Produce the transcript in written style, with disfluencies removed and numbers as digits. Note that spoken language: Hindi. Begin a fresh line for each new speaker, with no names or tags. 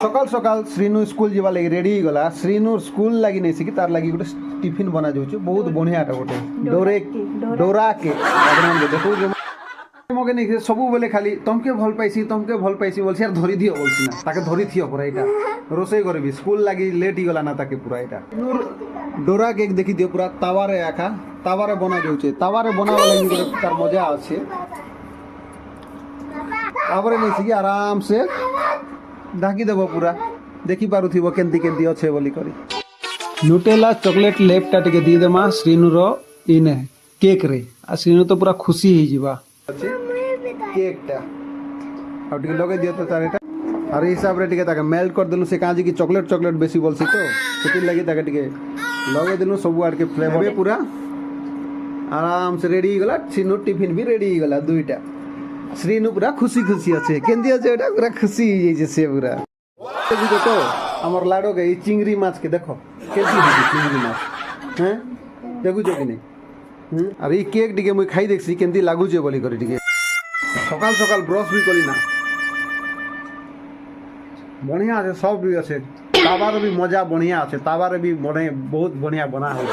सकाल सकाल श्रीनु स्कूल जीवा लगी रेडी गला। श्रीनु स्कूल लगी नहीं सिकी तार लगी गोटे टिफिन बना जाउछ बहुत बढ़ियाटा गोटे डोरा के देखो मगे नहीं सब बेले खाली तमके भल पाइसी बोलसी यार धरी दियो बोलसी ना ताके धरी थियो पूरा एटा रोसई करबी स्कूल लगी लेट ही गला ना ताके पूरा एटा डोरा केक देखि दियो पूरा तावारे आखा तावारे बना जाउछ तावारे बनावा लगी गोटे तार मजा আছে तावारे नहीं सिकी आराम से ढाकी देव पूरा देखी पारुथिबो केंती केंती अच्छे बोली करी न्यूटेला चॉकलेट लेफ्टा टिके दी देमा श्रीनु रो इने केक रे आ श्रीनु तो पूरा खुशी ही जीवा अच्छे केक टा आ टिके लगे दियो तो तारेटा अरे हिसाब रे टिके ताके मेल्ट कर देनु से काजी की चॉकलेट बेसी बोलसी तो सेति लागि ताके टिके लगे देनु सब आड़ के फ्लेवर पूरा आराम से रेडी गला श्रीनु टिफिन भी रेडी गला दुईटा श्रीनु पूरा खुशी अच्छे केंदी अच्छे एटा पूरा खुशी ही जे से पूरा देखो तो हमर लाडो के चिंगरी माछ के देखो केजी है चिंगरी माछ हैं देखु जो कि नहीं अरे केक टिके मुई खाई देखसी केंदी लागु जे बोली करी टिके सकाल सकाल ब्रश भी करी ना बढ़िया আছে सब भी আছে तावार भी मजा बढ़िया আছে तावार भी बने बहुत बढ़िया बना है।